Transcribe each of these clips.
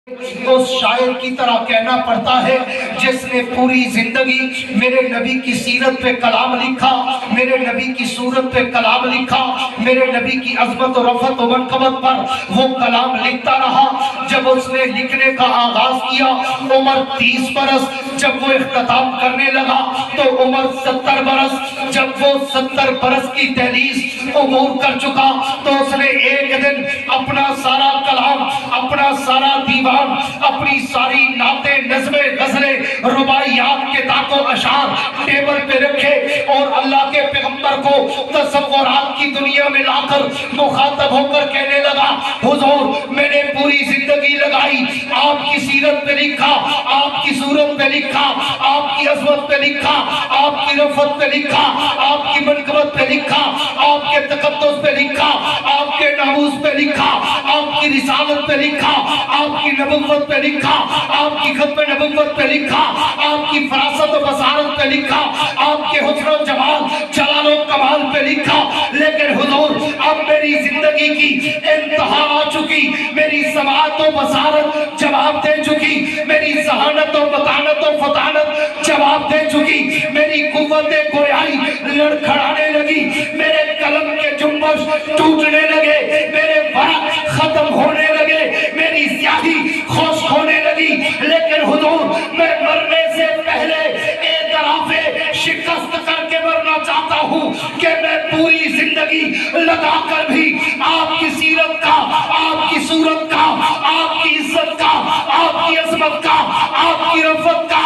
اس شاعر کی طرح کہنا پڑتا ہے جس نے پوری زندگی میرے نبی کی سیرت پہ کلام لکھا، میرے نبی کی صورت پہ کلام لکھا، میرے نبی کی عظمت و رفعت و منقبت پر وہ کلام لکھتا رہا۔ جب اس نے لکھنے کا آغاز کیا عمر 30 برس، جب وہ اختتام کرنے لگا تو عمر 70 برس۔ جب وہ 70 برس کی دہلیز عبور کر چکا تو اس نے ایک دن اپنا سارا کلام، اپنا سارا دیوان، اپنی ساری نعتیں، نظمیں، غزلیں، رباعیات کے داغ و اشعار ٹیبل پہ رکھے اور اللہ کے پیغمبر کو تصورات کی دنیا میں لا کر مخاطب ہو کر کہنے لگا، حضور میں نے پوری زندگی لگائی آپ کی سیرت پہ لکھا، آپ کی صورت پہ لکھا، آپ کی عظمت پہ لکھا، آپ کی رفعت پہ لکھا، آپ کی منقبت پہ لکھا، آپ کے تقدس پہ لکھا، آپ کے ناموس پہ لکھا، آپ کی رسالت پہ لکھا، آپ کی نبوت پہ لکھا، آپ کی ختم نبوت پہ لکھا، آپ کی فراست و بصارت پہ لکھا، آپ کے حسن و جمال، جلال و کمال پہ لکھا۔ لیکن حضور اب میری زندگی کی انتہا آ چکی، میری سماعت و بصارت جواب دے چکی، میری ذہانت و بطانت و فطانت جواب دے چکی، میری قوت گویائی لڑکھڑانے لگی، میرے قلم کے جنبش ٹوٹنے لگے، میرے ورق ختم ہونے لگے، میری سیاہی خشک ہونے لگی۔ لیکن حضور میں مرنے سے پہلے اعتراف شکست کر کے مرنا چاہتا ہوں کہ میں پوری زندگی لگا کر بھی آپ کی سیرت کا، آپ کی صورت کا، آپ کی عزت کا، آپ کی عظمت کا، آپ کی رفعت کا،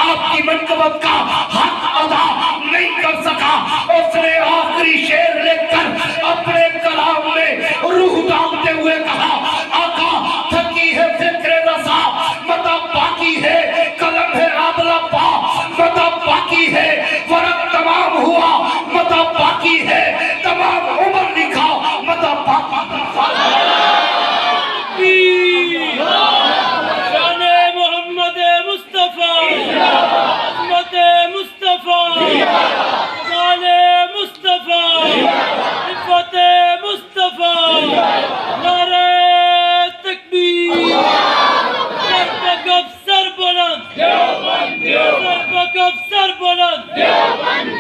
آپ کی منقبت کا حق ادا نہیں کر سکا۔ اس نے آخری شعر لکھ کر اپنے کلام میں روح ڈالتے ہوئے کہا، آقا تھکی ہے فکر رسا متا باقی ہے، قلم ہے عادلہ پا متا باقی ہے، ورق تمام ہوا متا باقی ہے، تمام عمر لکھا متا باقی شان محمد مصطفیٰ، عظمت مصطفیٰ، جمال مصطفیٰ، عفت مصطفیٰ، نعرہ تکبیر، سر بکف سر بلند، سر بکف سر بلند،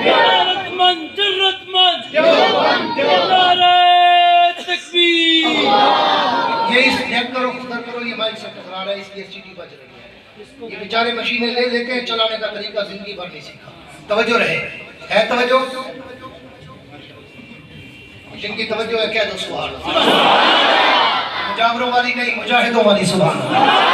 جرت مند جرت مند، نعرہ تکبیر۔ یہ اس دیکھ کرو خطر کرو، یہ مائک سے ٹکرا رہا ہے، اس کی STD بج رہی ہے۔ یہ بیچارے مشینیں لے لے کے چلانے کا طریقہ زندگی بھر نہیں سیکھا۔ توجہ رہے، ہے توجہ؟ جن کی توجہ ہے کہہ دو سبحان اللہ۔ مجاوروں والی نہیں، مجاہدوں والی سبحان اللہ۔